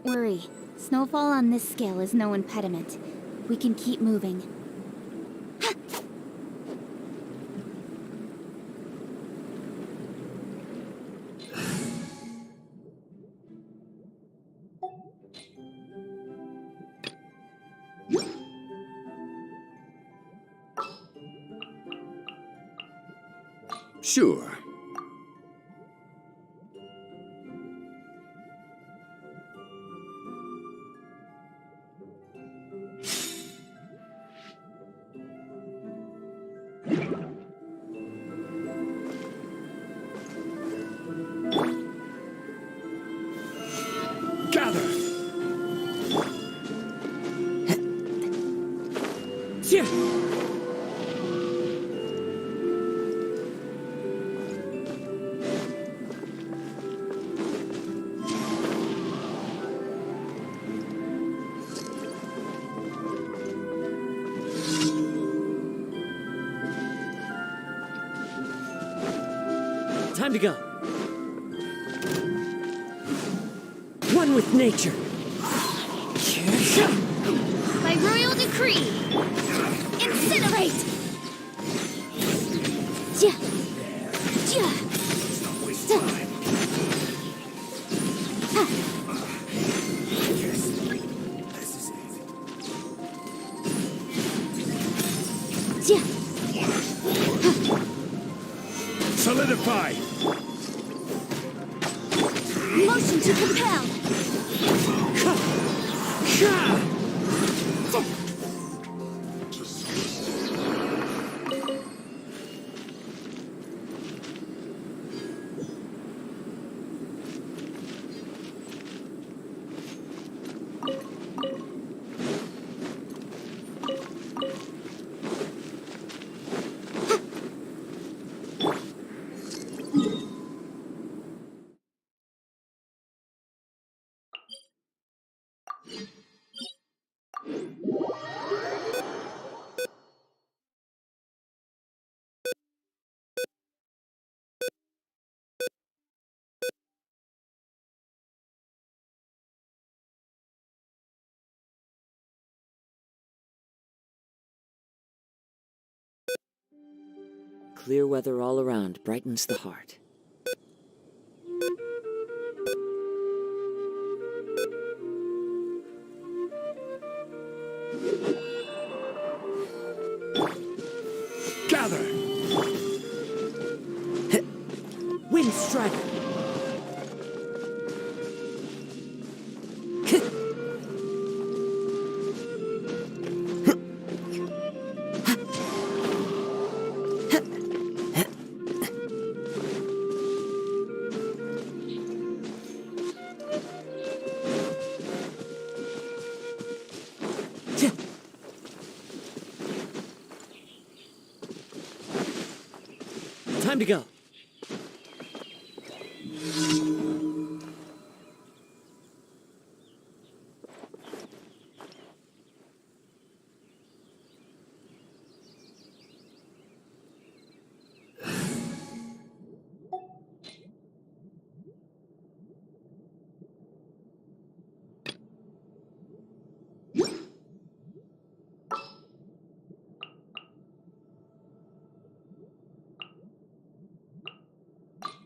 Don't worry. Snowfall on this scale is no impediment. We can keep moving. Sure. Gather! Time to go. One with nature. By royal decree, incinerate! Solidify! Motion to compel! Clear weather all around brightens the heart. Gather! Wind Strider! Time to go.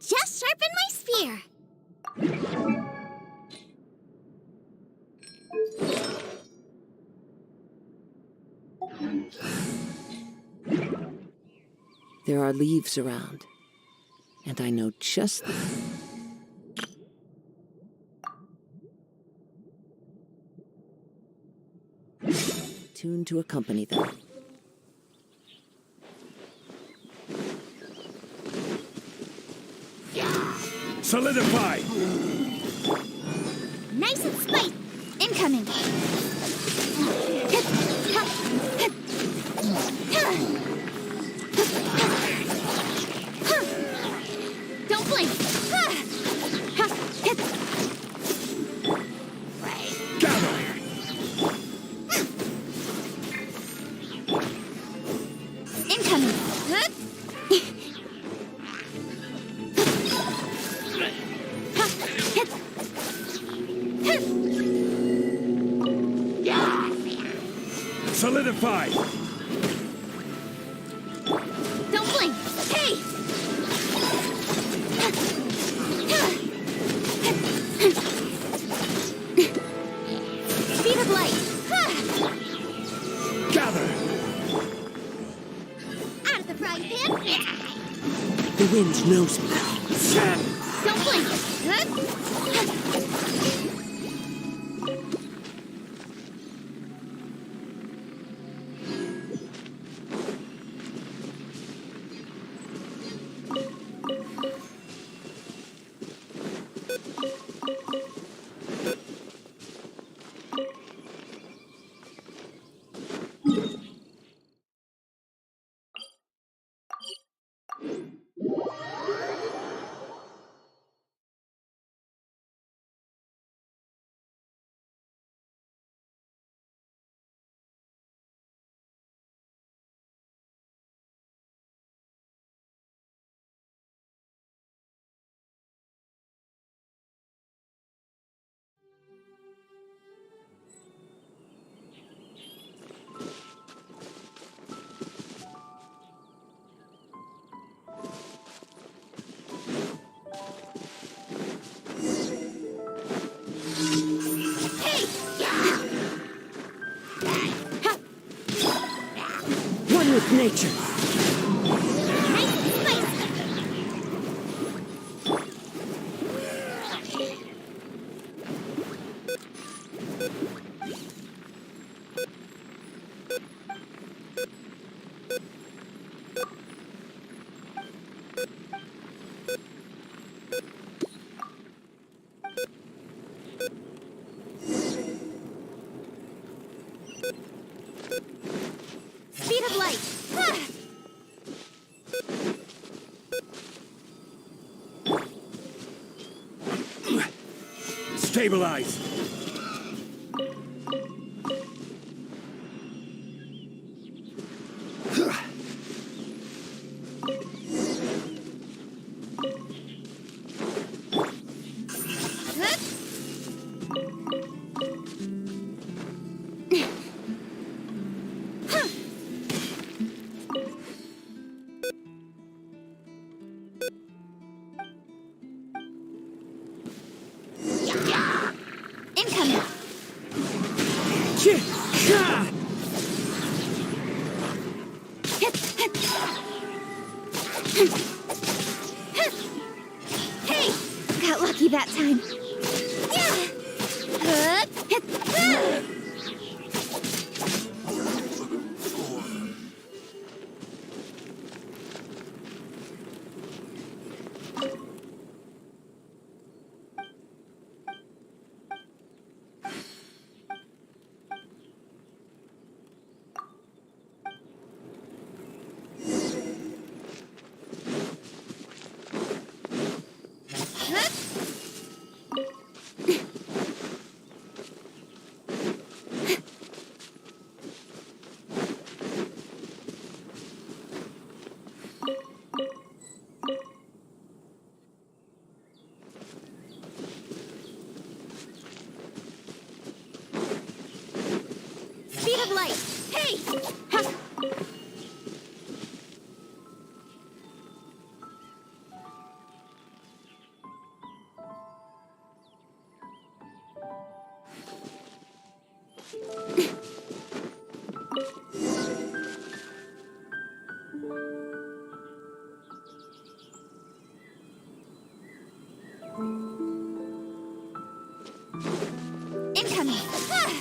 Just sharpen my spear! There are leaves around, and I know just the... tune to accompany them. Solidify! Nice and spite! Incoming! Don't blink! Gather! Incoming! Speed of light! Gather! Out of the frying pan! The wind knows me. Don't blink! One with nature. Speed of light! Stabilize! Incoming! Hey! Got lucky that time. Speed of light! Hey! Ha! Incoming! Ah!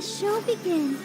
show begin?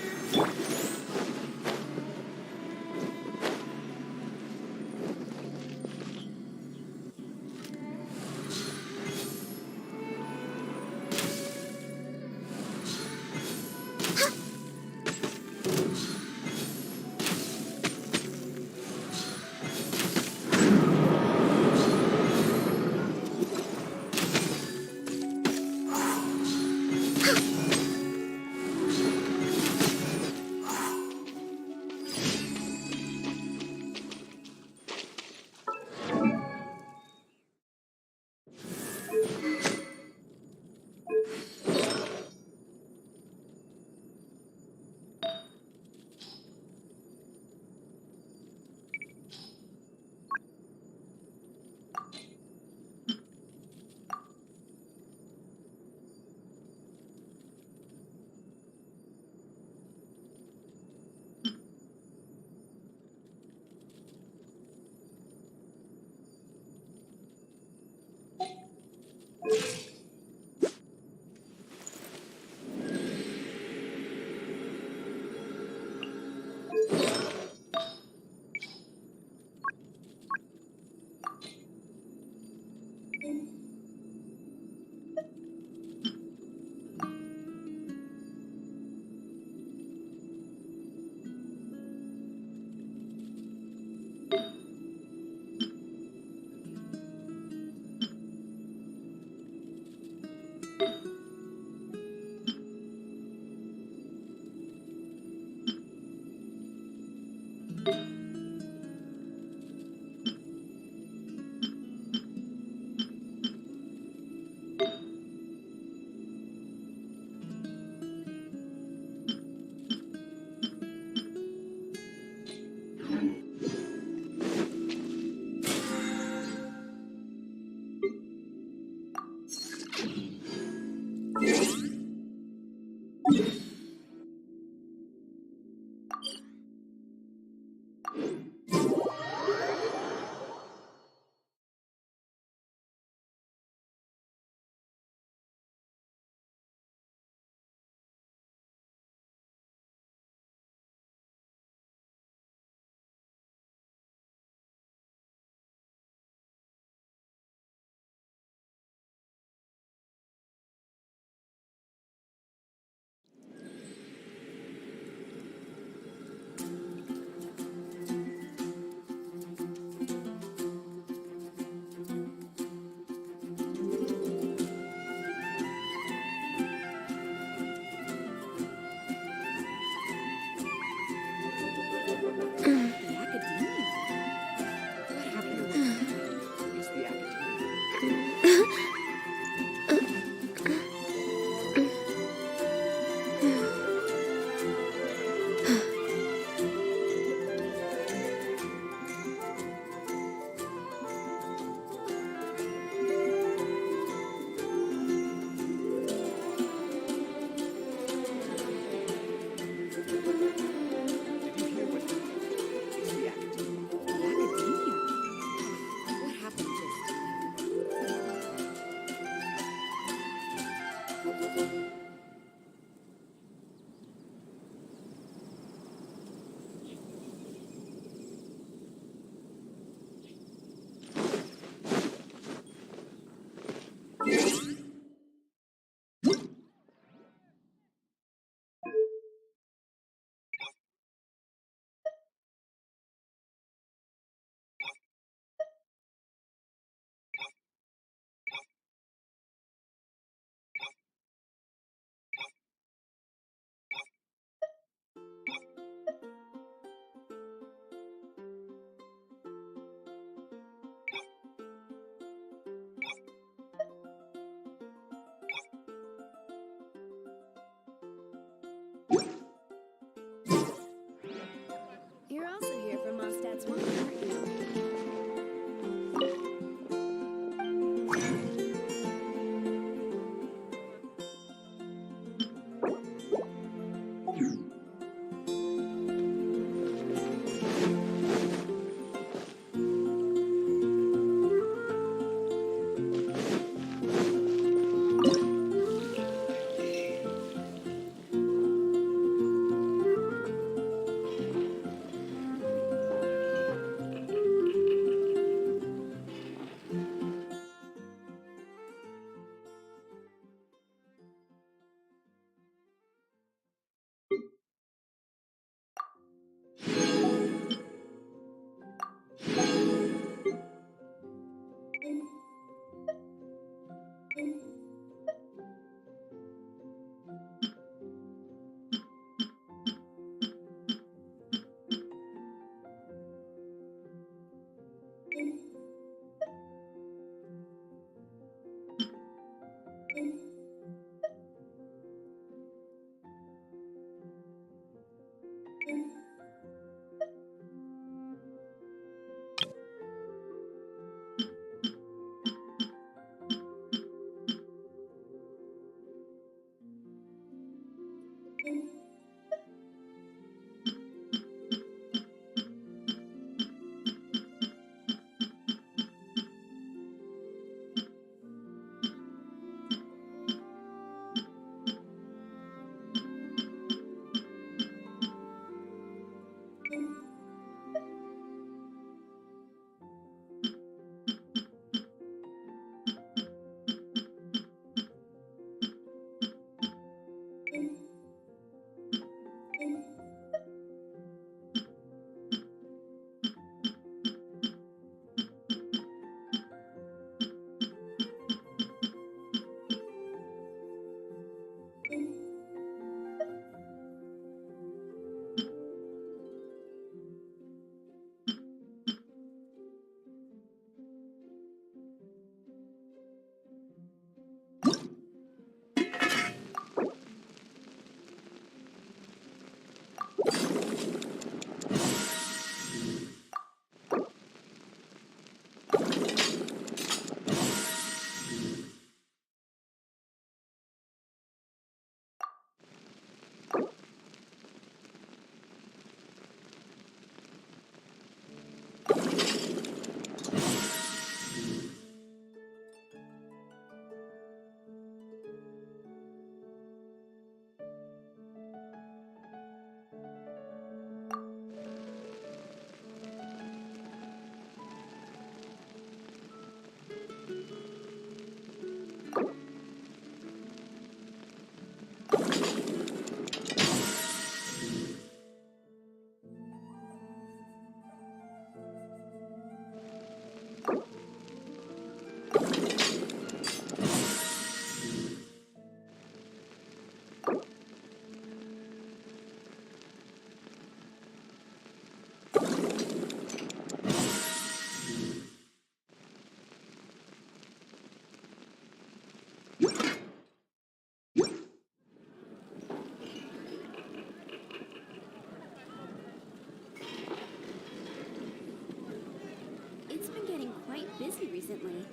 quite busy recently.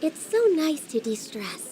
It's so nice to de-stress.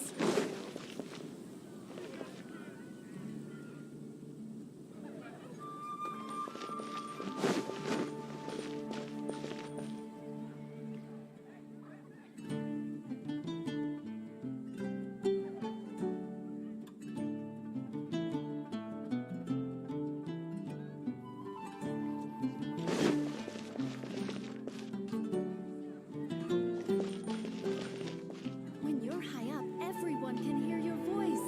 When you're high up, everyone can hear your voice.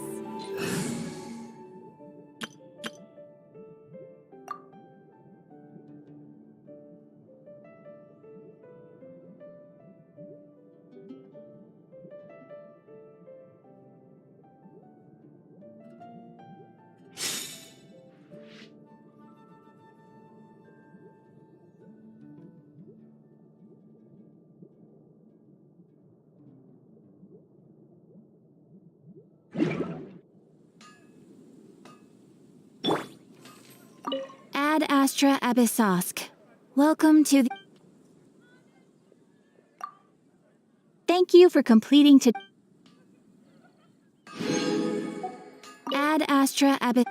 Ad Astra Abyssosk. Welcome to the... Thank you for completing to... Ad Astra Abys...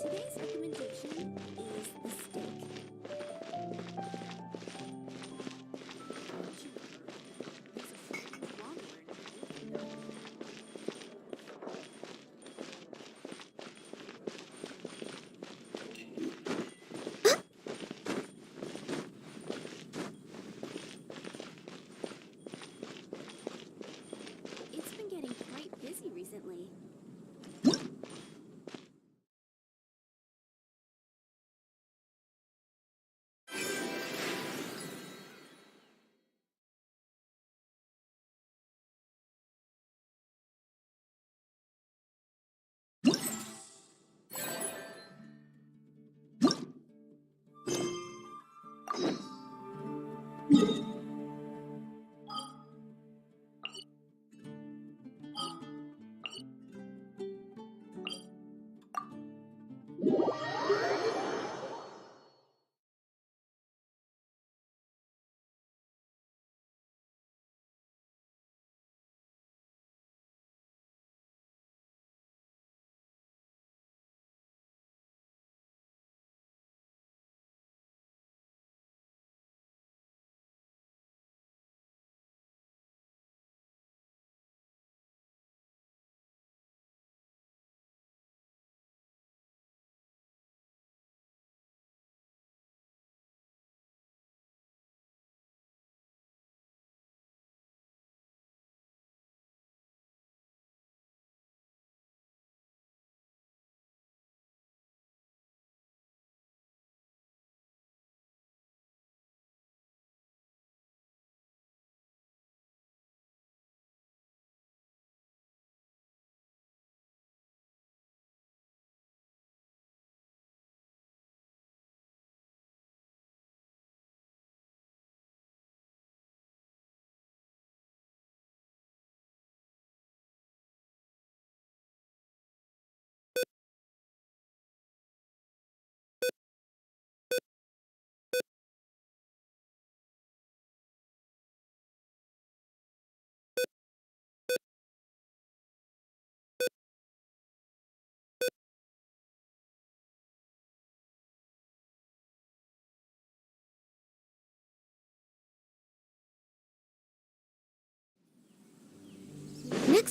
Today's recommendation is the steak. There's a huge wanderer in the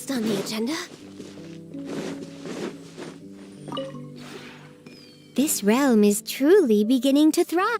next on the agenda? This realm is truly beginning to thrive.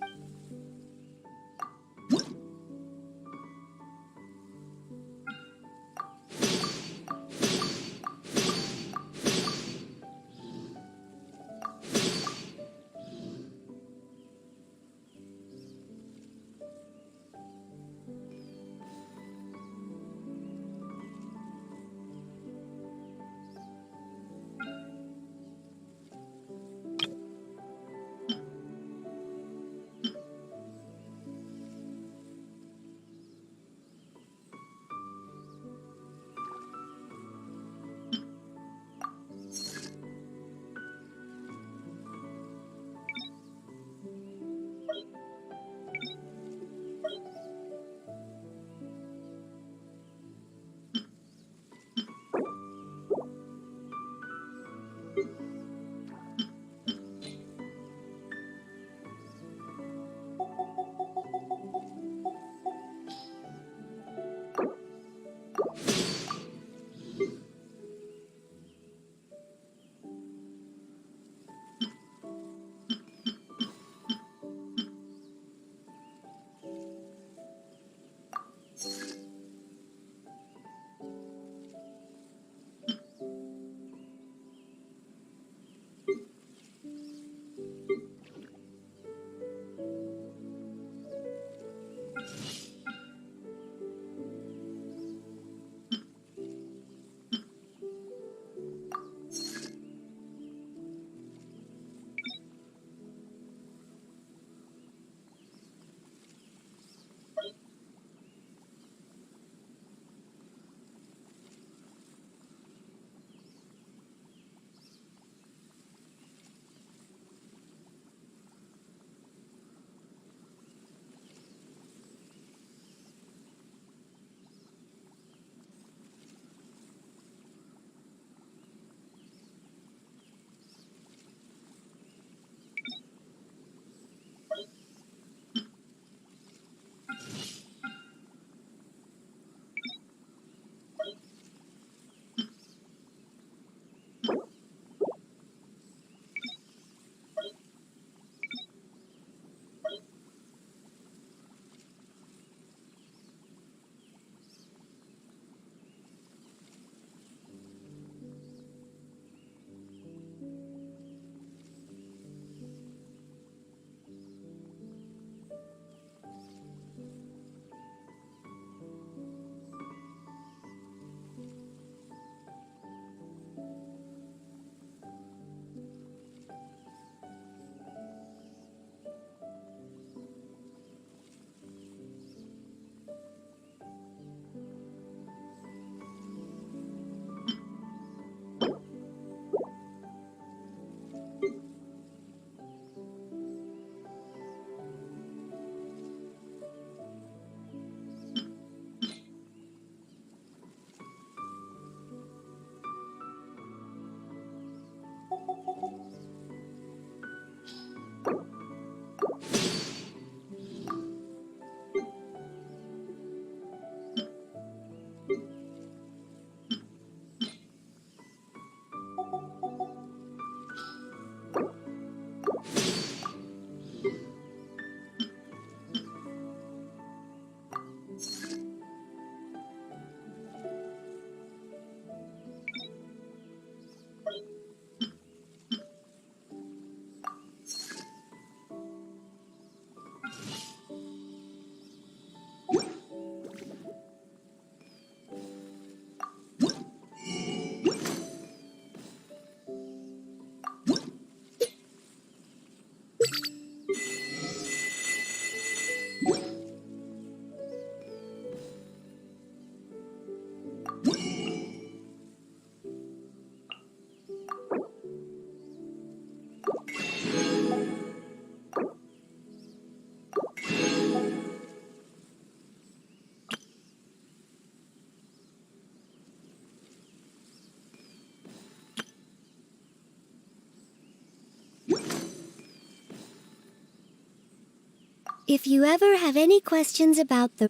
If you ever have any questions about the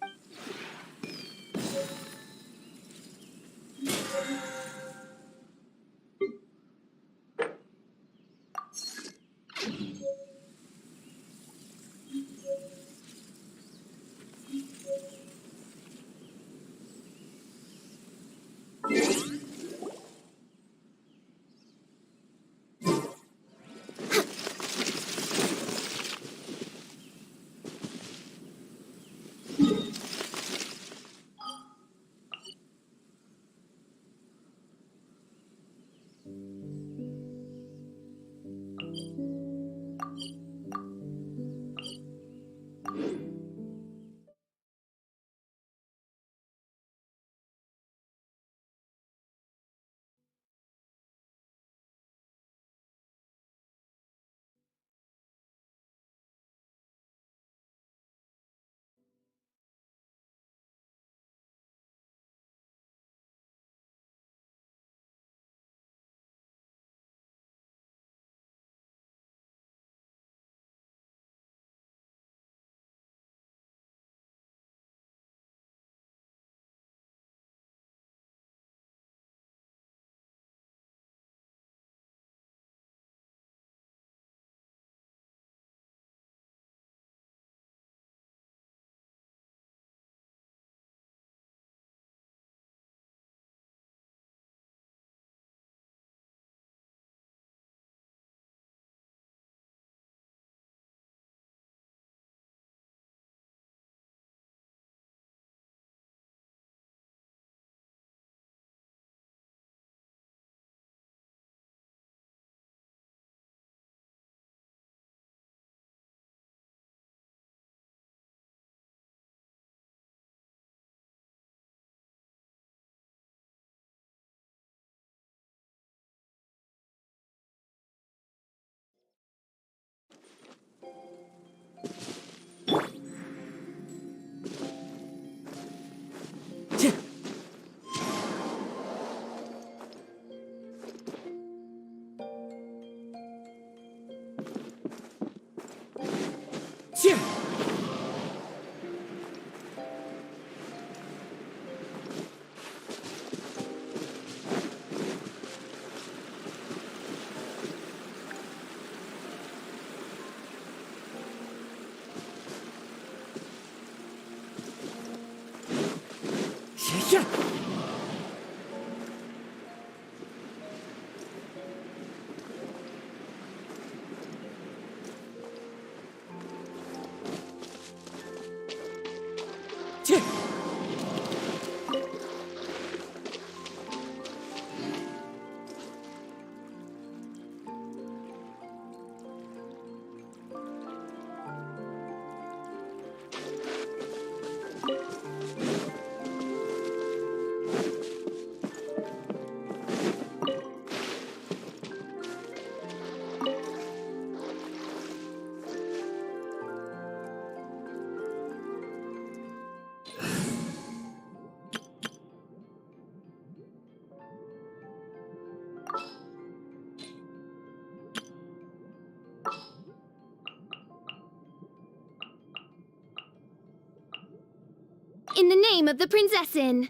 In the name of the Prinzessin!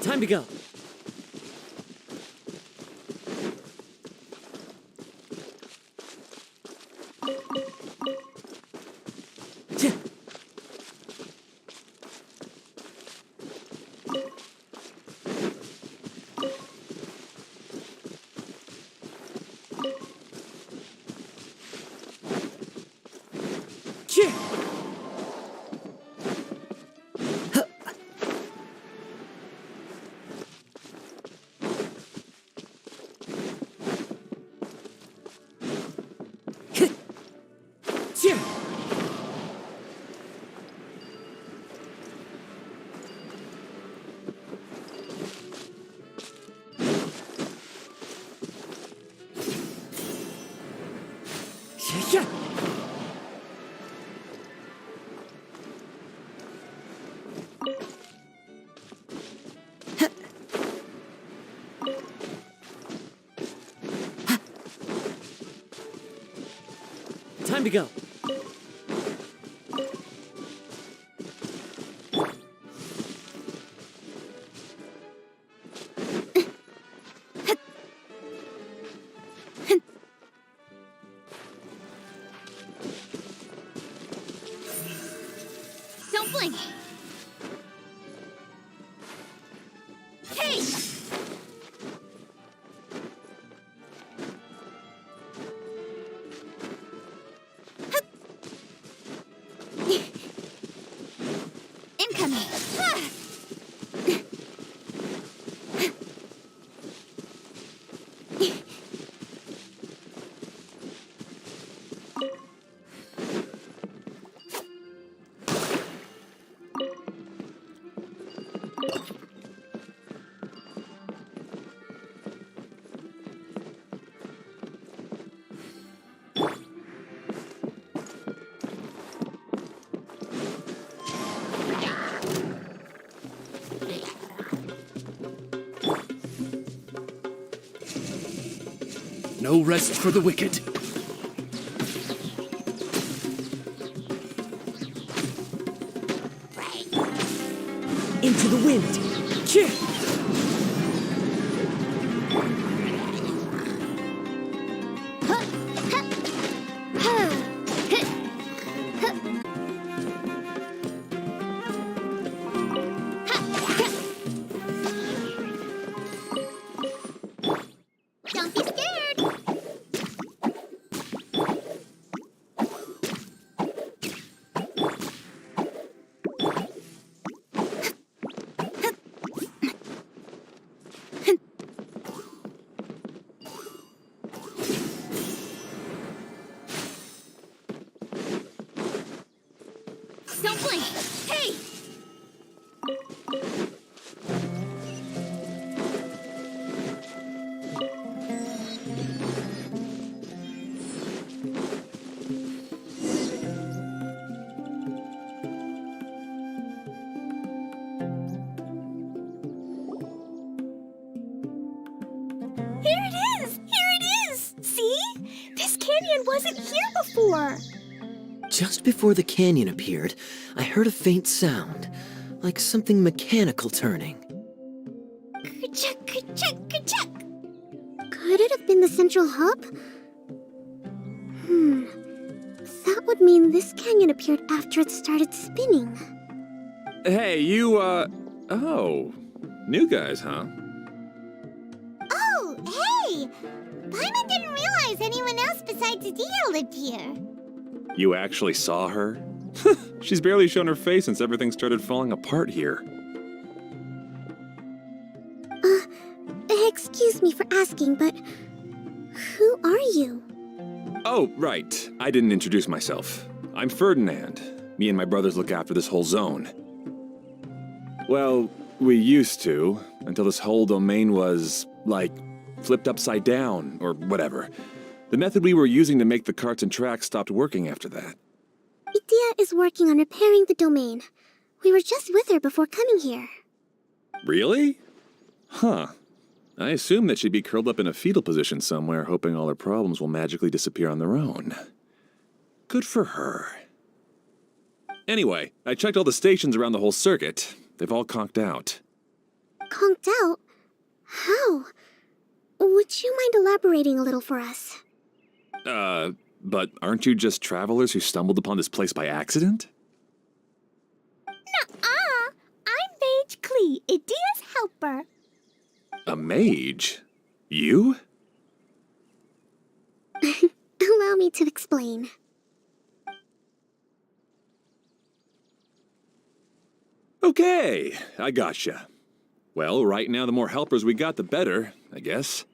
Time to go. Time to go. Don't blink! Hey! Incoming! No rest for the wicked. Into the wind. Don't be scared! Don't blink! Hey! Here it is! Here it is! See? This canyon wasn't here before. Just before the canyon appeared, I heard a faint sound, like something mechanical turning. Ka-chuck, ka-chuck, ka-chuck! Could it have been the central hub? That would mean this canyon appeared after it started spinning. Hey, you, oh. New guys, huh? Oh, hey! Paimon didn't realize anyone else besides Adia lived here. You actually saw her? She's barely shown her face since everything started falling apart here. Excuse me for asking, but who are you? Oh, right. I didn't introduce myself. I'm Ferdinand. Me and my brothers look after this whole zone. Well, we used to, until this whole domain was, like, flipped upside down, or whatever. The method we were using to make the carts and tracks stopped working after that. Idia is working on repairing the domain. We were just with her before coming here. Really? Huh. I assume that she'd be curled up in a fetal position somewhere, hoping all her problems will magically disappear on their own. Good for her. Anyway, I checked all the stations around the whole circuit. They've all conked out. Conked out? How? Would you mind elaborating a little for us? But aren't you just travelers who stumbled upon this place by accident? Nuh-uh. I'm Mage Klee, Idia's helper. A mage? You? Allow me to explain. Okay, I gotcha. Well, right now the more helpers we got, the better, I guess.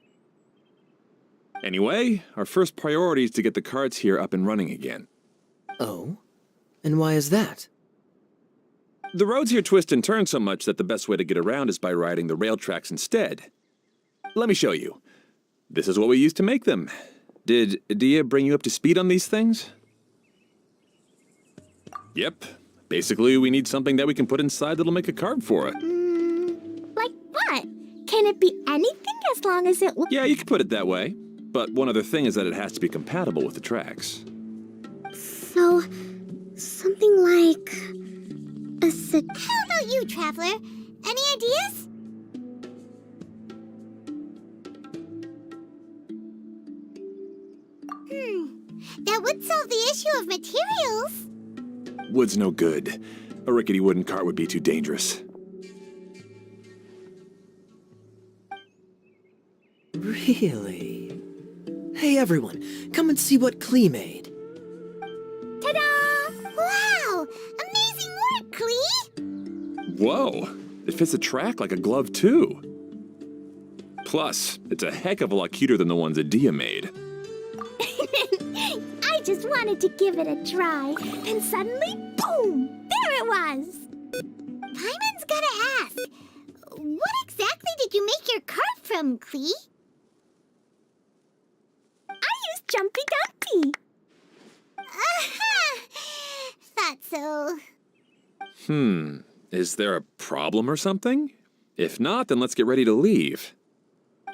Anyway, our first priority is to get the carts here up and running again. Oh? And why is that? The roads here twist and turn so much that the best way to get around is by riding the rail tracks instead. Let me show you. This is what we used to make them. Did Idia bring you up to speed on these things? Yep. Basically, we need something that we can put inside that'll make a cart for it. Like what? Can it be anything as long as it... Yeah, you could put it that way. But one other thing is that it has to be compatible with the tracks. So, something like... a How about you, Traveler? Any ideas? That would solve the issue of materials. Wood's no good. A rickety wooden cart would be too dangerous. Really? Hey everyone, come and see what Klee made. Ta-da! Wow! Amazing work, Klee! Whoa! It fits the track like a glove, too. Plus, it's a heck of a lot cuter than the ones Idia made. I just wanted to give it a try, and suddenly, boom! There it was! Paimon's gotta ask, what exactly did you make your cart from, Klee? I used Jumpy Dumpy. Thought so. Is there a problem or something? If not, then let's get ready to leave.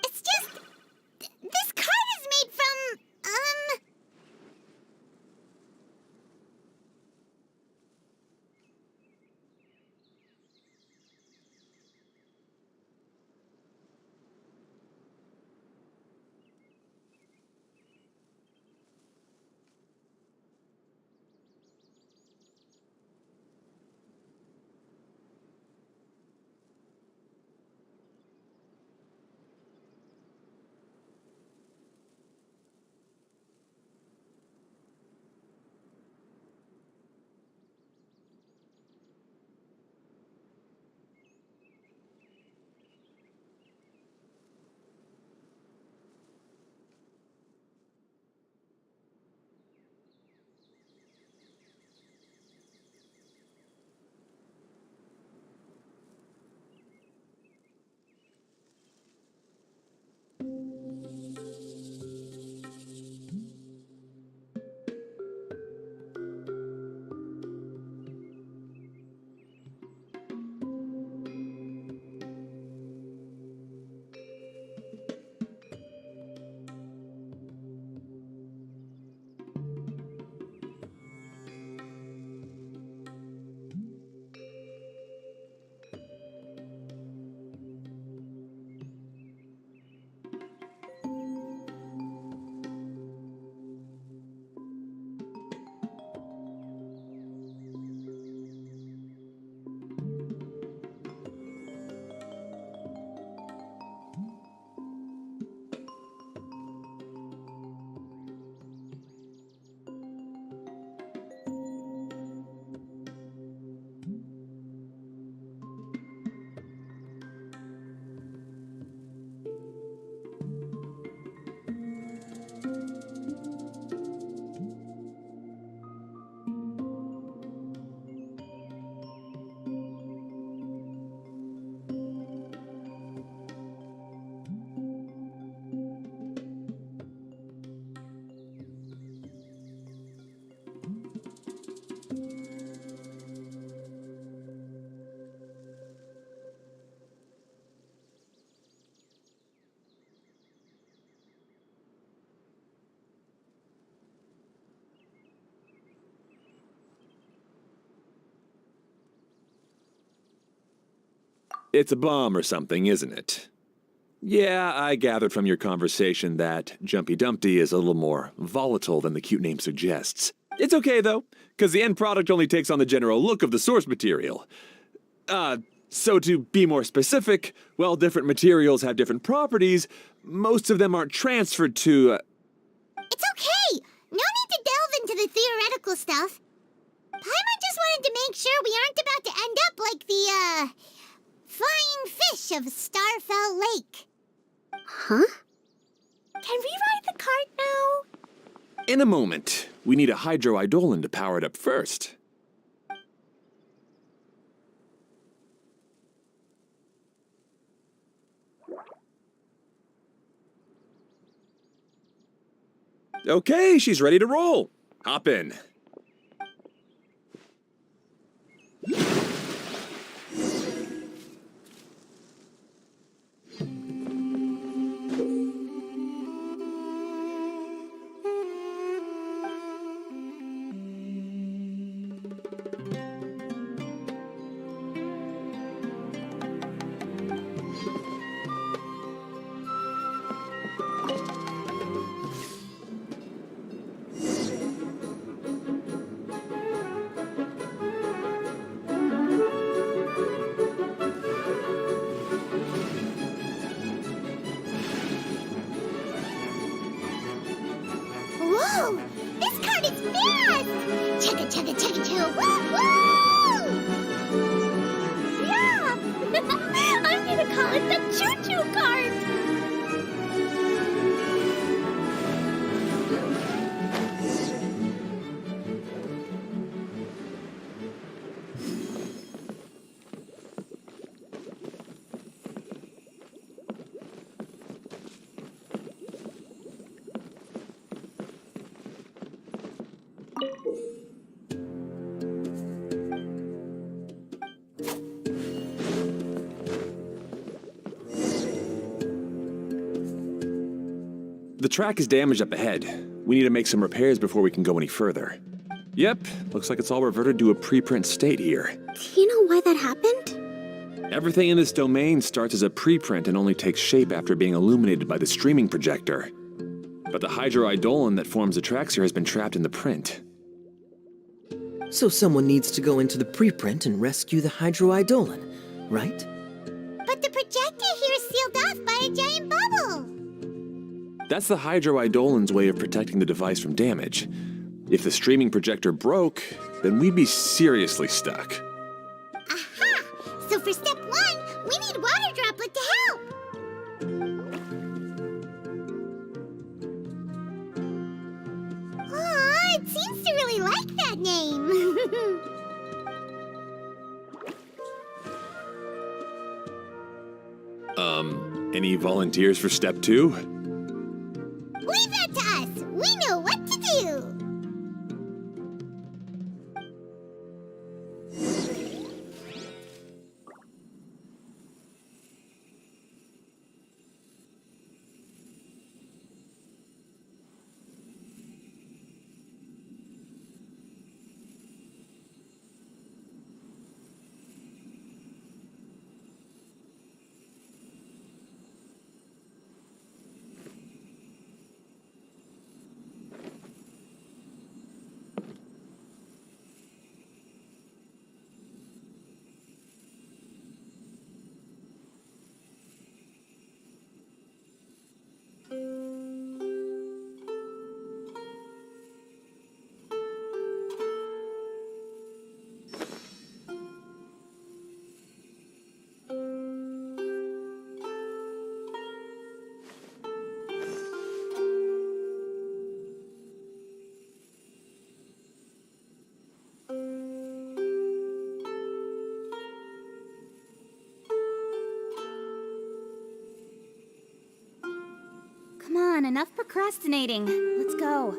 It's just... this cart is made from, It's a bomb or something, isn't it? Yeah, I gathered from your conversation that Jumpy Dumpty is a little more volatile than the cute name suggests. It's okay, though, because the end product only takes on the general look of the source material. So to be more specific, while different materials have different properties, most of them aren't transferred to, It's okay. No need to delve into the theoretical stuff. Paimon just wanted to make sure we aren't about to end up like the, flying fish of Starfell Lake. Huh? Can we ride the cart now? In a moment. We need a hydroidolin to power it up first. Okay, she's ready to roll. Hop in. Whoa! This cart is fast! Chugga chugga chugga chugga woo woo! Yeah! I'm gonna call it the choo-choo cart! The track is damaged up ahead. We need to make some repairs before we can go any further. Yep, looks like it's all reverted to a preprint state here. Do you know why that happened? Everything in this domain starts as a preprint and only takes shape after being illuminated by the streaming projector. But the hydroidolin that forms the tracks here has been trapped in the print. So someone needs to go into the preprint and rescue the hydroidolin, right? But the projector here is sealed off by a giant bubble! That's the hydroidolin's way of protecting the device from damage. If the streaming projector broke, then we'd be seriously stuck. Aha! So for step 1, we need water droplet to help! Aw, it seems to really like that name! Any volunteers for step 2? Leave that to us! We know what to do! Come on, enough procrastinating. Let's go.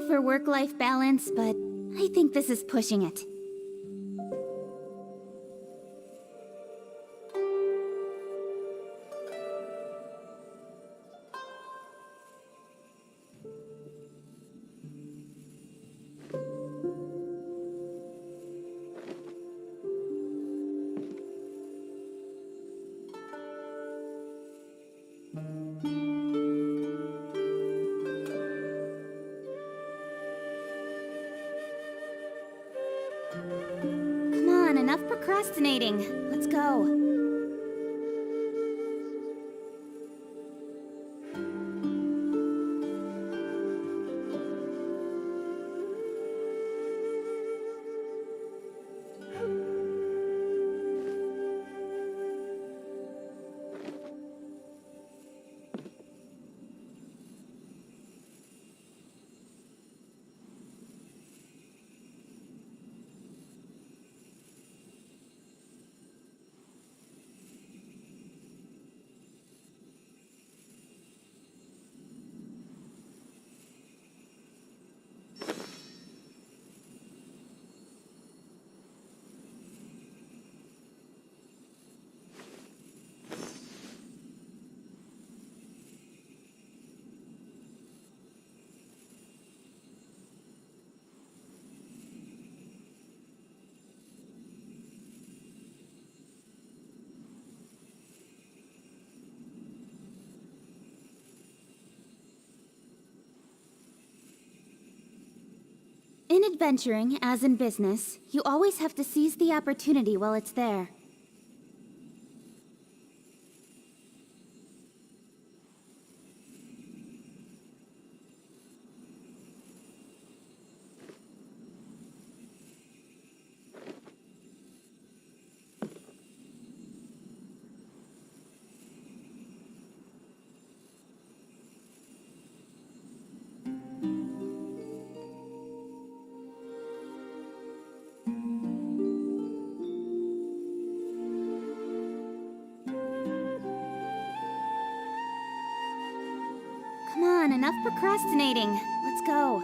for work-life balance, but I think this is pushing it. Come on, enough procrastinating. Let's go. In adventuring, as in business, you always have to seize the opportunity while it's there. Come on, enough procrastinating. Let's go.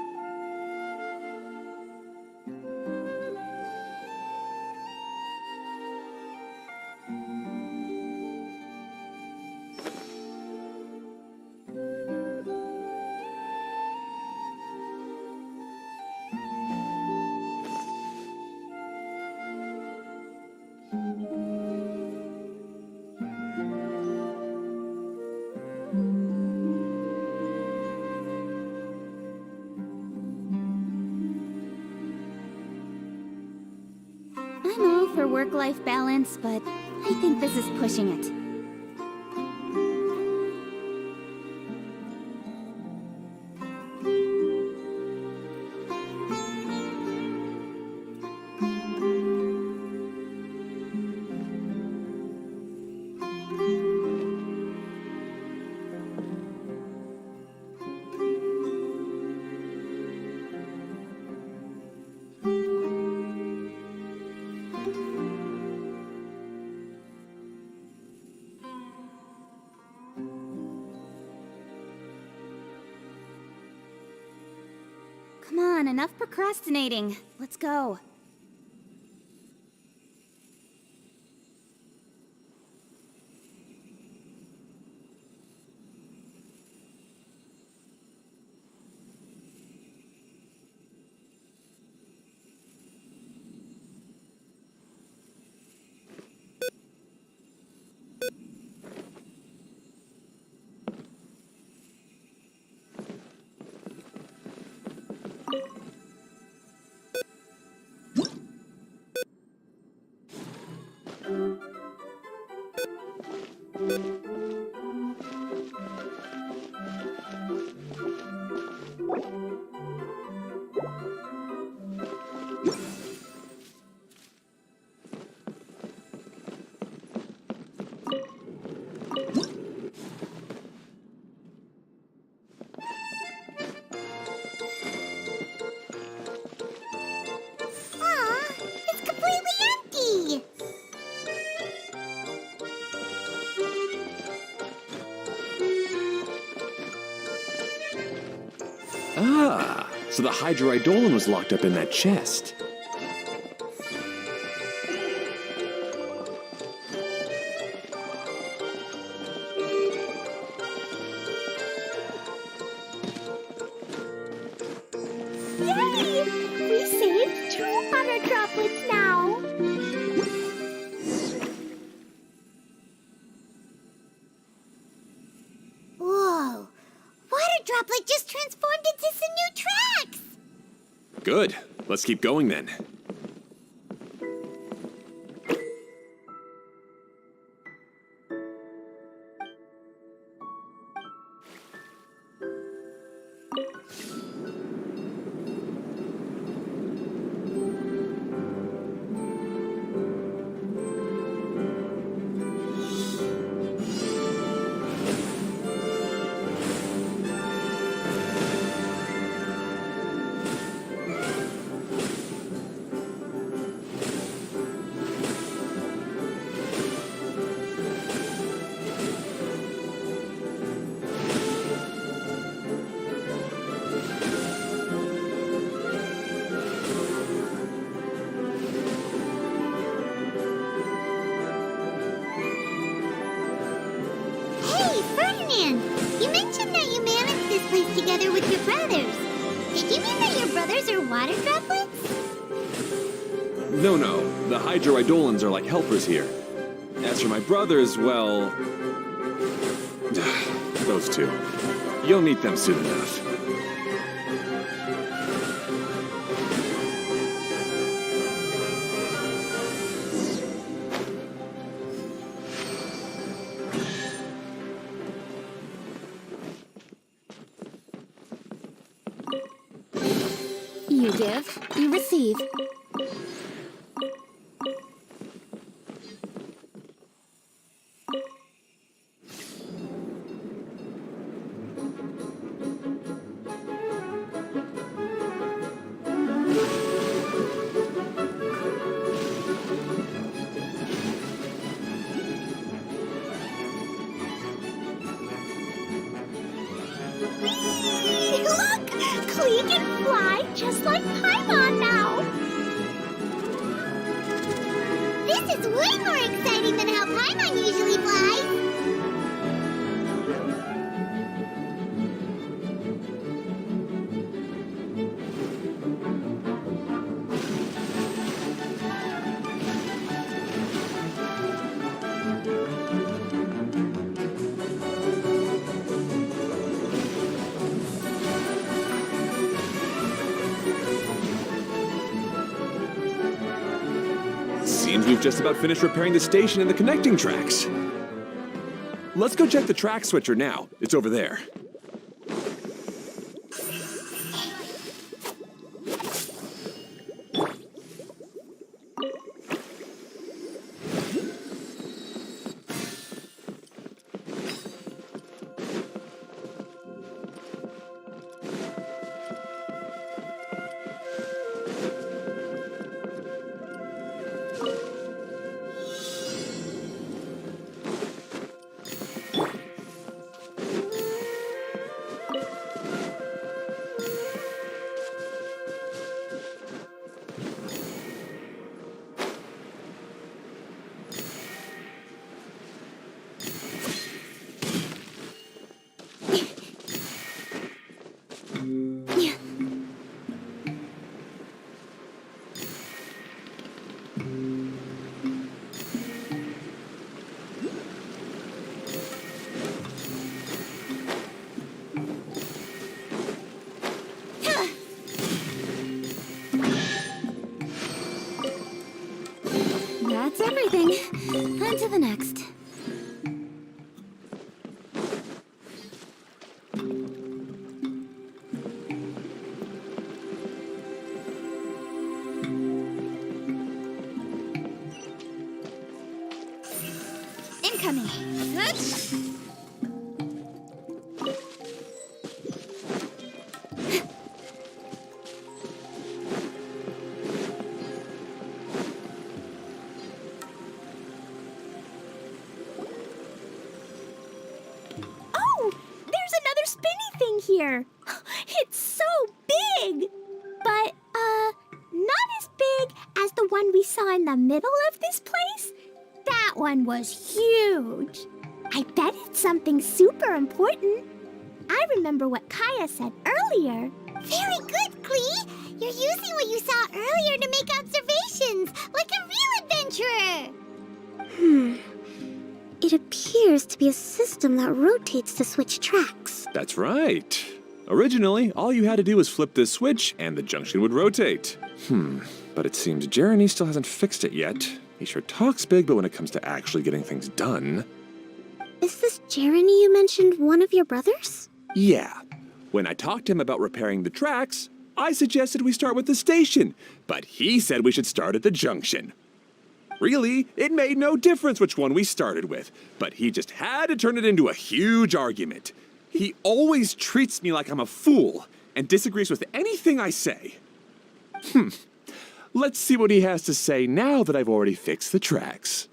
I'm all for work-life balance, but I think this is pushing it. Come on, enough procrastinating. Let's go. Aw, it's completely empty! Ah, So the Hydroidolon was locked up in that chest. Yay! We saved 2 water droplets now. Whoa! Water Droplet just transformed into some new tracks! Good. Let's keep going then. Hey, Ferdinand! You mentioned that you managed this place together with your brothers. Did you mean that your brothers are water droplets? No, no. The Hydroidolons are like helpers here. As for my brothers, well... those two. You'll meet them soon enough. You give, you receive. Whee! Look! Klee can fly just like Paimon now. This is way more exciting than how Paimon usually flies! Seems we've just about finished repairing the station and the connecting tracks. Let's go check the track switcher now. It's over there. That's everything. On to the next. Incoming. Hutch. Oh, there's another spinny thing here. It's so big. big. But, not as big as the one we saw in the middle of this place. That one was huge. I bet it's something super important. I remember what Kaya said earlier. Very good, Klee. You're using what you saw earlier to make observations, like a real adventurer. It appears to be a system that rotates to switch tracks. That's right. Originally, all you had to do was flip this switch and the junction would rotate. But it seems Jeremy still hasn't fixed it yet. He sure talks big, but when it comes to actually getting things done... Is this Jeremy you mentioned one of your brothers? Yeah. When I talked to him about repairing the tracks, I suggested we start with the station, but he said we should start at the junction. Really, it made no difference which one we started with, but he just had to turn it into a huge argument. He always treats me like I'm a fool and disagrees with anything I say. Let's see what he has to say now that I've already fixed the tracks.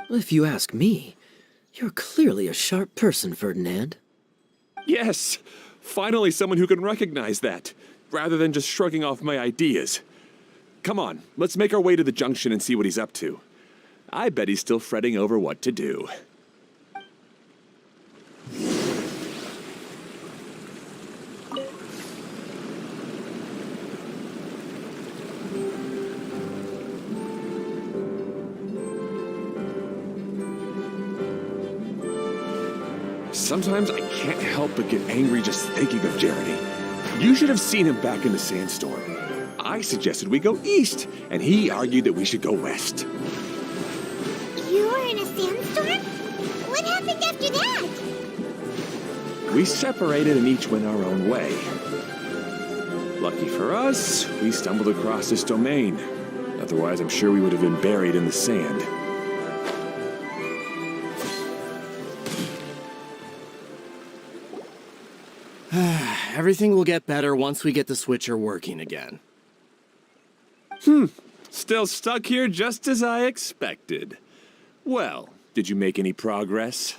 If you ask me, you're clearly a sharp person, Ferdinand. Yes, finally someone who can recognize that, rather than just shrugging off my ideas. Come on, let's make our way to the junction and see what he's up to. I bet he's still fretting over what to do. Sometimes I can't help but get angry just thinking of Jeremy. You should have seen him back in the sandstorm. I suggested we go east, and he argued that we should go west. You were in a sandstorm? What happened after that? We separated and each went our own way. Lucky for us, we stumbled across this domain. Otherwise, I'm sure we would have been buried in the sand. Everything will get better once we get the switcher working again. Still stuck here just as I expected. Well, did you make any progress?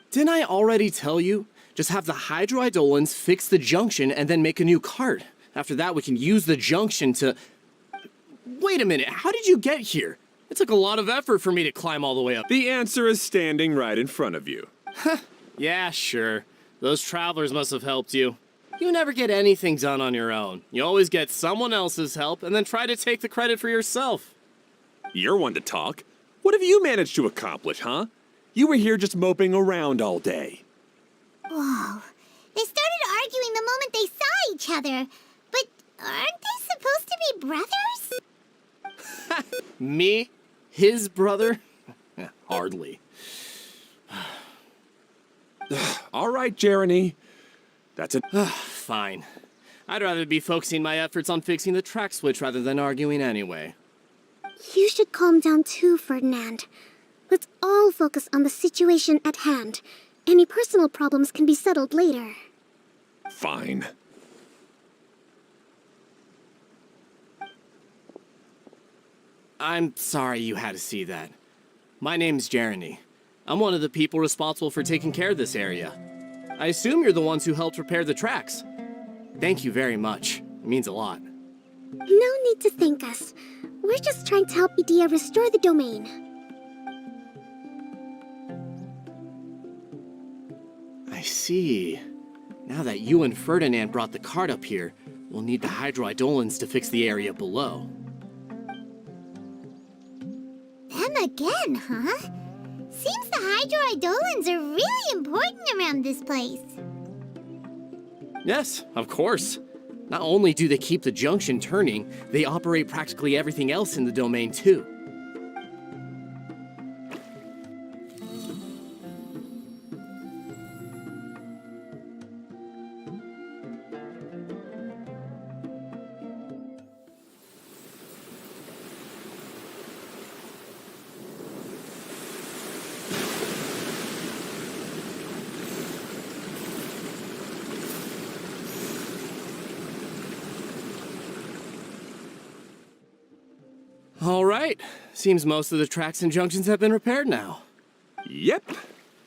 Didn't I already tell you? Just have the hydroidolins fix the junction and then make a new cart. After that, we can use the junction to... Wait a minute, how did you get here? It took a lot of effort for me to climb all the way up. The answer is standing right in front of you. Yeah, sure. Those travelers must have helped you. You never get anything done on your own. You always get someone else's help and then try to take the credit for yourself. You're one to talk. What have you managed to accomplish, huh? You were here just moping around all day. Whoa. They started arguing the moment they saw each other. But aren't they supposed to be brothers? Me? His brother? Hardly. All right, Jeremy. That's it. Fine. I'd rather be focusing my efforts on fixing the track switch rather than arguing anyway. You should calm down too, Ferdinand. Let's all focus on the situation at hand. Any personal problems can be settled later. Fine. I'm sorry you had to see that. My name's Jeremy. I'm one of the people responsible for taking care of this area. I assume you're the ones who helped repair the tracks. Thank you very much. It means a lot. No need to thank us. We're just trying to help Idea restore the domain. I see. Now that you and Ferdinand brought the cart up here, we'll need the hydroidolins to fix the area below. Them again, huh? Seems the hydroidolins are really important around this place. Yes, of course. Not only do they keep the junction turning, they operate practically everything else in the domain too. All right. Seems most of the tracks and junctions have been repaired now. Yep.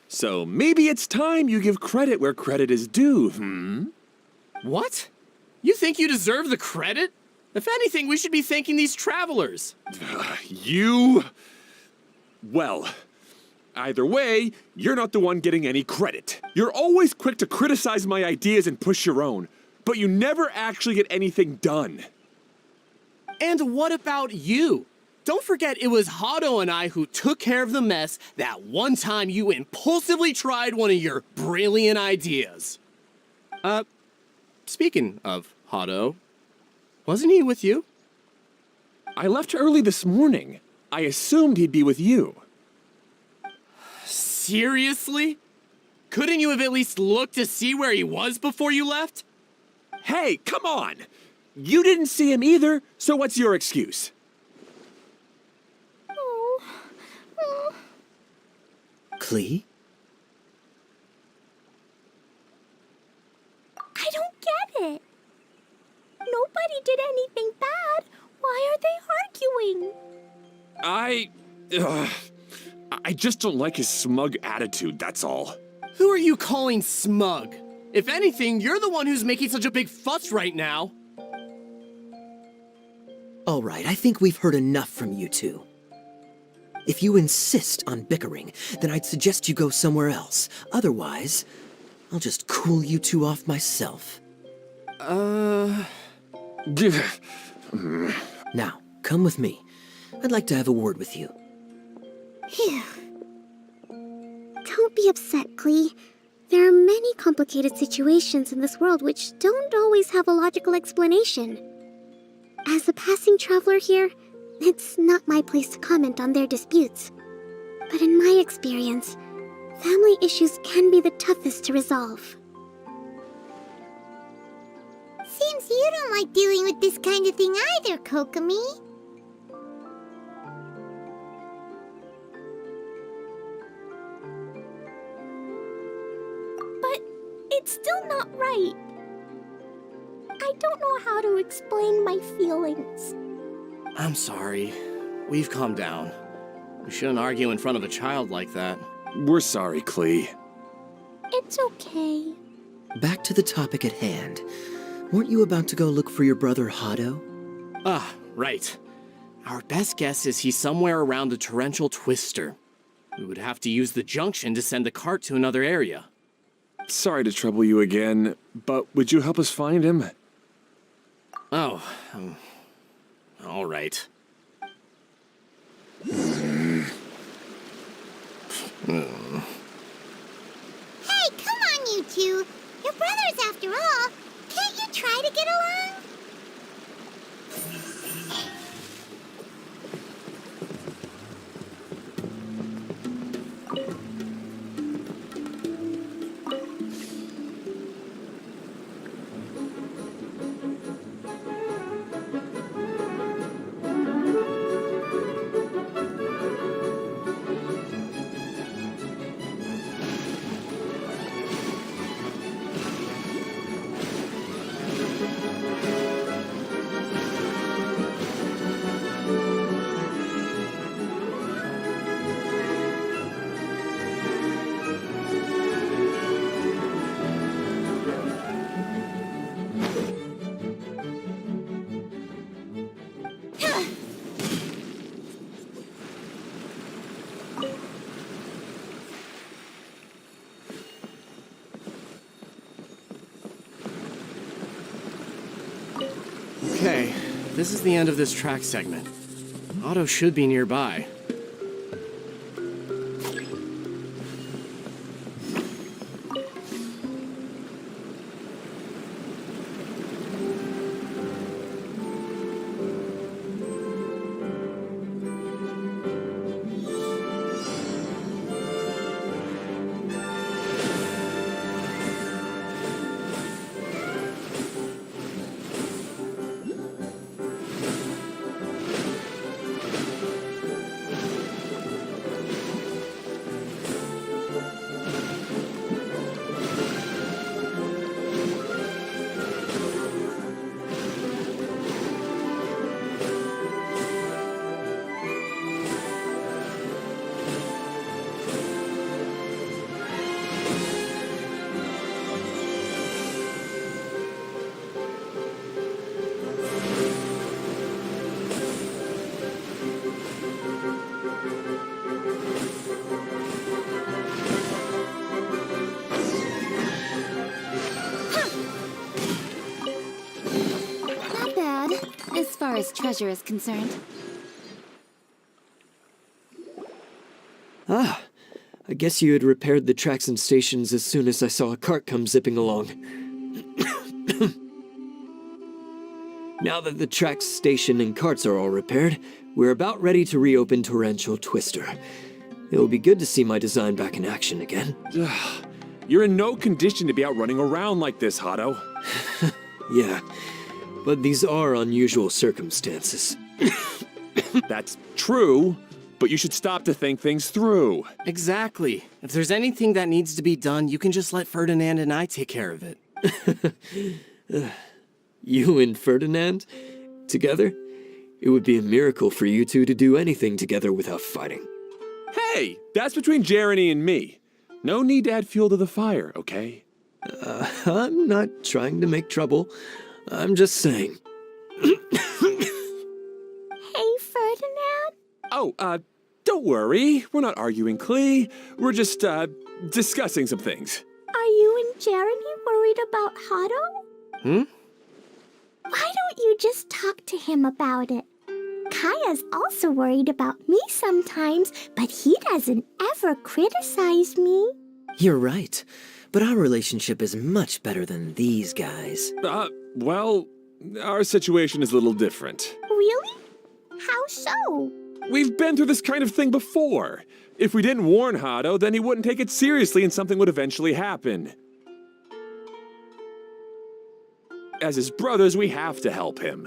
So maybe it's time you give credit where credit is due, What? You think you deserve the credit? If anything, we should be thanking these travelers. You... Well, either way, you're not the one getting any credit. You're always quick to criticize my ideas and push your own, but you never actually get anything done. And what about you? Don't forget it was Hado and I who took care of the mess that one time you impulsively tried one of your brilliant ideas. Speaking of Hado, wasn't he with you? I left early this morning. I assumed he'd be with you. Seriously? Couldn't you have at least looked to see where he was before you left? Hey, come on! You didn't see him either, so what's your excuse? Klee? I don't get it. Nobody did anything bad. Why are they arguing? I just don't like his smug attitude, that's all. Who are you calling smug? If anything, you're the one who's making such a big fuss right now. All right, I think we've heard enough from you two. If you insist on bickering, then I'd suggest you go somewhere else. Otherwise, I'll just cool you two off myself. Now, come with me. I'd like to have a word with you. Phew. Don't be upset, Klee. There are many complicated situations in this world which don't always have a logical explanation. As a passing traveler here, it's not my place to comment on their disputes. But in my experience, family issues can be the toughest to resolve. Seems you don't like dealing with this kind of thing either, Kokomi. But it's still not right. I don't know how to explain my feelings. I'm sorry. We've calmed down. We shouldn't argue in front of a child like that. We're sorry, Klee. It's okay. Back to the topic at hand. Weren't you about to go look for your brother Hado? Ah, right. Our best guess is he's somewhere around the torrential twister. We would have to use the junction to send the cart to another area. Sorry to trouble you again, but would you help us find him? Oh, all right. Hey, come on, you two. You're brothers after all. Can't you try to get along? Okay, this is the end of this track segment. Otto should be nearby. as treasure is concerned. Ah, I guess you had repaired the tracks and stations as soon as I saw a cart come zipping along. Now that the tracks, station, and carts are all repaired, we're about ready to reopen Torrential Twister. It'll be good to see my design back in action again. You're in no condition to be out running around like this, Hado. Yeah, but these are unusual circumstances. That's true, but you should stop to think things through. Exactly. If there's anything that needs to be done, you can just let Ferdinand and I take care of it. You and Ferdinand? Together? It would be a miracle for you two to do anything together without fighting. Hey, that's between Jeremy and me. No need to add fuel to the fire, okay? I'm not trying to make trouble. I'm just saying. Hey, Ferdinand? Oh, don't worry. We're not arguing, Klee. We're just, discussing some things. Are you and Jeremy worried about Hado? Why don't you just talk to him about it? Kaya's also worried about me sometimes, but he doesn't ever criticize me. You're right. But our relationship is much better than these guys. Well, our situation is a little different. Really? How so? We've been through this kind of thing before. If we didn't warn Hado, then he wouldn't take it seriously and something would eventually happen. As his brothers, we have to help him.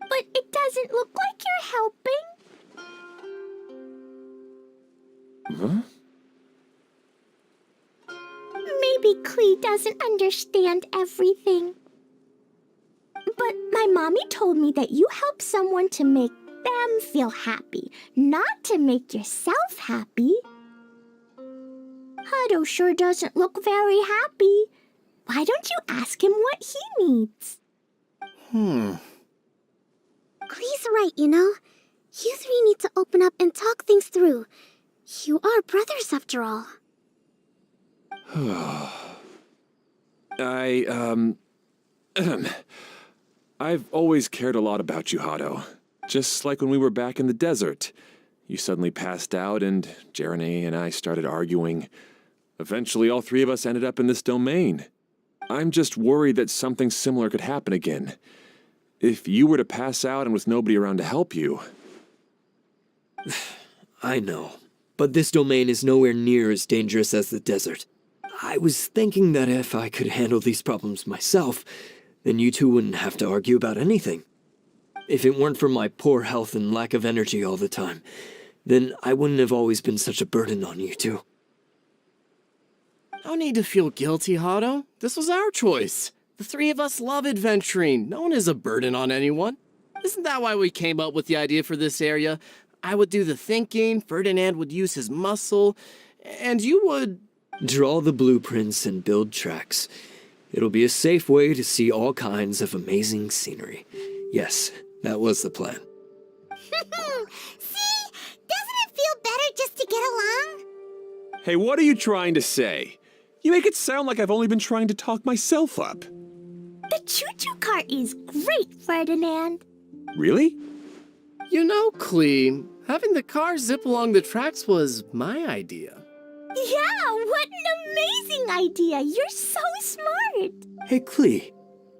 But it doesn't look like you're helping. Huh? Maybe Klee doesn't understand everything. But my mommy told me that you help someone to make them feel happy, not to make yourself happy. Hado sure doesn't look very happy. Why don't you ask him what he needs? Klee's right, you know. You three need to open up and talk things through. You are brothers, after all. I've always cared a lot about you, Hado. Just like when we were back in the desert. You suddenly passed out and Jeremy and I started arguing. Eventually, all three of us ended up in this domain. I'm just worried that something similar could happen again. If you were to pass out and with nobody around to help you... I know, but this domain is nowhere near as dangerous as the desert. I was thinking that if I could handle these problems myself, then you two wouldn't have to argue about anything. If it weren't for my poor health and lack of energy all the time, then I wouldn't have always been such a burden on you two. No need to feel guilty, Hado. This was our choice. The three of us love adventuring. No one is a burden on anyone. Isn't that why we came up with the idea for this area? I would do the thinking, Ferdinand would use his muscle, and you would... Draw the blueprints and build tracks. It'll be a safe way to see all kinds of amazing scenery. Yes, that was the plan. See? Doesn't it feel better just to get along? Hey, what are you trying to say? You make it sound like I've only been trying to talk myself up. The choo-choo cart is great, Ferdinand. Really? You know, Klee, having the car zip along the tracks was my idea. Yeah, what an amazing idea. You're so smart. Hey, Klee,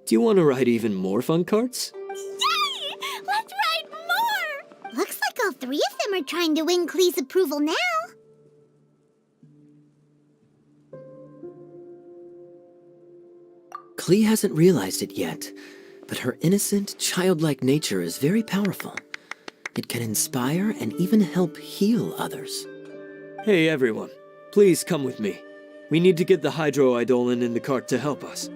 do you want to ride even more fun carts? Yay! Let's ride more! Looks like all three of them are trying to win Klee's approval now. Klee hasn't realized it yet, but her innocent, childlike nature is very powerful. It can inspire and even help heal others. Hey, everyone. Please come with me. We need to get the hydroidolin in the cart to help us.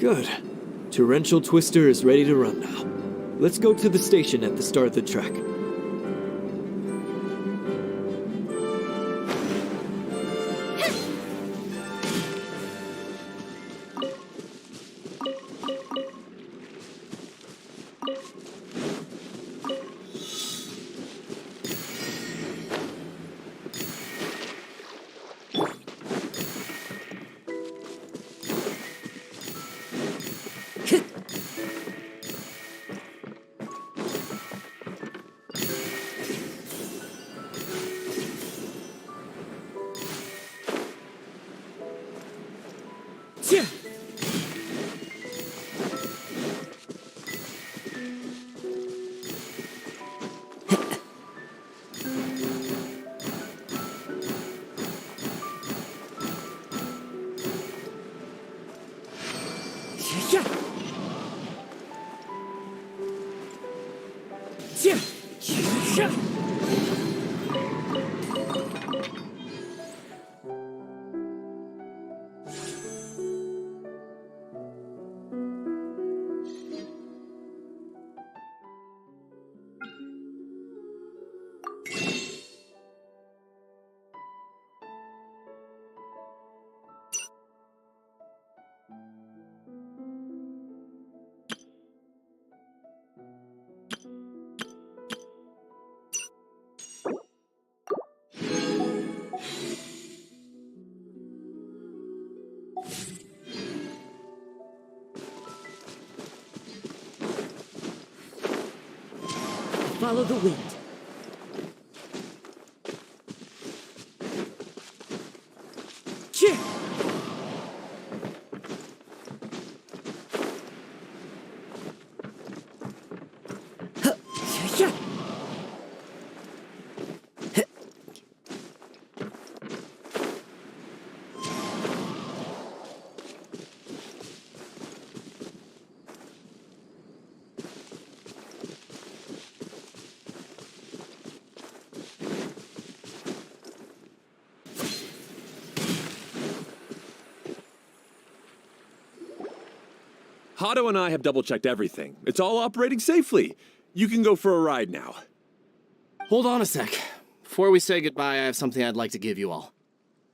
Good. Torrential Twister is ready to run now. Let's go to the station at the start of the track. Follow the wind. Hado and I have double-checked everything. It's all operating safely. You can go for a ride now. Hold on a sec. Before we say goodbye, I have something I'd like to give you all.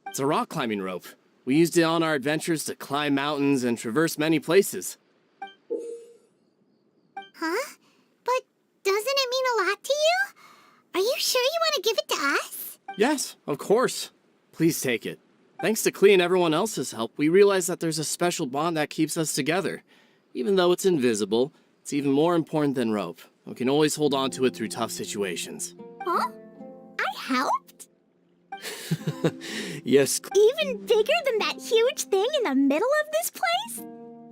It's a rock climbing rope. We used it on our adventures to climb mountains and traverse many places. Huh? But doesn't it mean a lot to you? Are you sure you want to give it to us? Yes, of course. Please take it. Thanks to Klee and everyone else's help, we realized that there's a special bond that keeps us together. Even though it's invisible, it's even more important than rope. We can always hold on to it through tough situations. Huh? I helped? Yes. Even bigger than that huge thing in the middle of this place?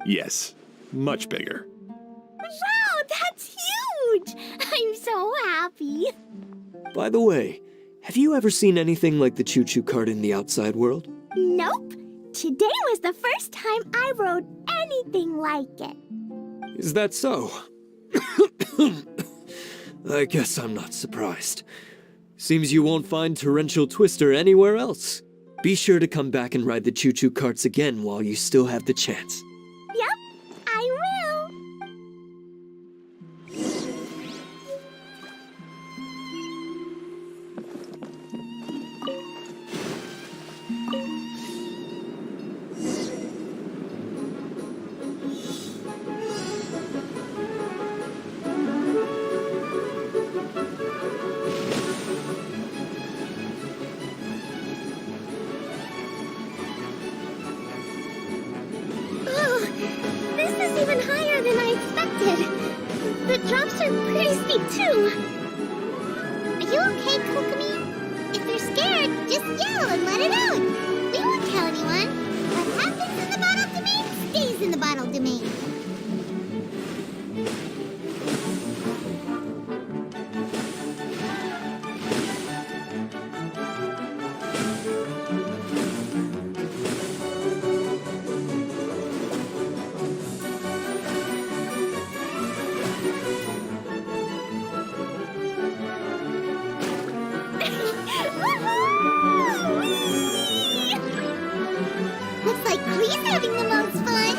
Yes, much bigger. Wow, that's huge! I'm so happy. By the way, have you ever seen anything like the choo-choo cart in the outside world? Nope. Today was the first time I rode anything like it. Is that so? I guess I'm not surprised. Seems you won't find Torrential Twister anywhere else. Be sure to come back and ride the choo-choo carts again while you still have the chance. Yep, I will. Oh, this is even higher than I expected. The drops are pretty steep, too. Are you okay, Kokomi? If you're scared, just yell and let it out. We won't tell anyone. What happens in the bottle domain stays in the bottle domain. Looks like Klee's having the most fun.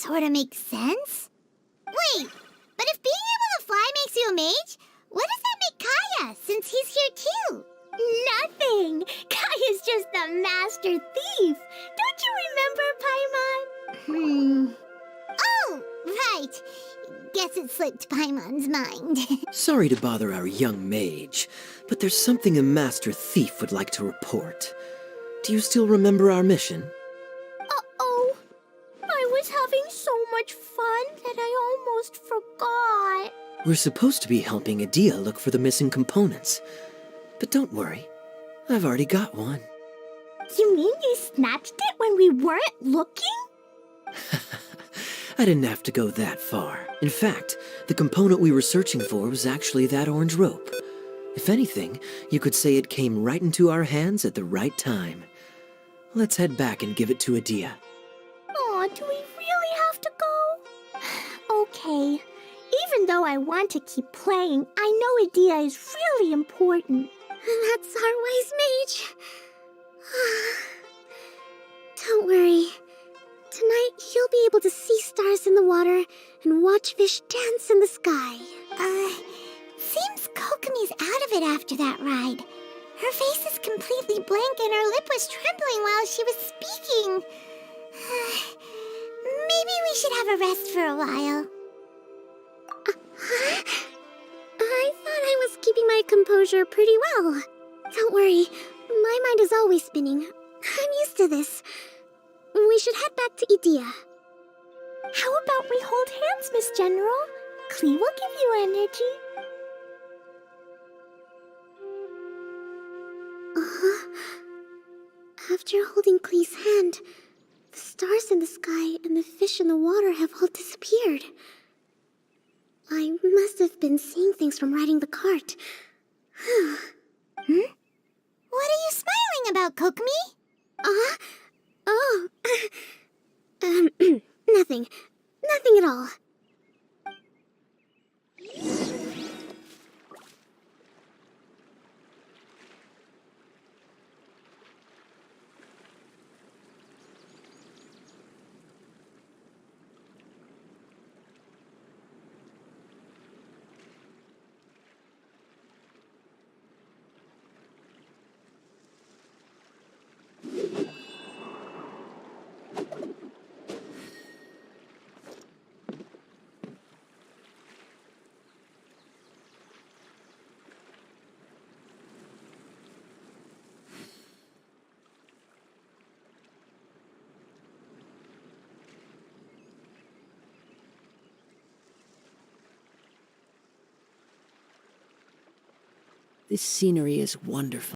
sorta makes sense. Wait, but if being able to fly makes you a mage, what does that make Kaya, since he's here too? Nothing! Kaya's just the master thief! Don't you remember, Paimon? Oh, right. Guess it slipped Paimon's mind. Sorry to bother our young mage, but there's something a master thief would like to report. Do you still remember our mission? Uh-oh. I was having so much fun that I almost forgot. We're supposed to be helping Adia look for the missing components. But don't worry, I've already got one. You mean you snatched it when we weren't looking? I didn't have to go that far. In fact, the component we were searching for was actually that orange rope. If anything, you could say it came right into our hands at the right time. Let's head back and give it to Adia. Aw, do we really have to go? Okay. Even though I want to keep playing, I know Adia is really important. That's our wise mage. Don't worry. Tonight, you'll be able to see stars in the water and watch fish dance in the sky. Seems Kokomi's out of it after that ride. Her face is completely blank and her lip was trembling while she was speaking. Maybe we should have a rest for a while. I thought I was keeping my composure pretty well. Don't worry, my mind is always spinning. I'm used to this. We should head back to Idia. How about we hold hands, Miss General? Klee will give you energy. After holding Klee's hand, the stars in the sky and the fish in the water have all disappeared. I must have been seeing things from riding the cart. What are you smiling about, Kokomi? Oh. Nothing. Nothing at all. This scenery is wonderful.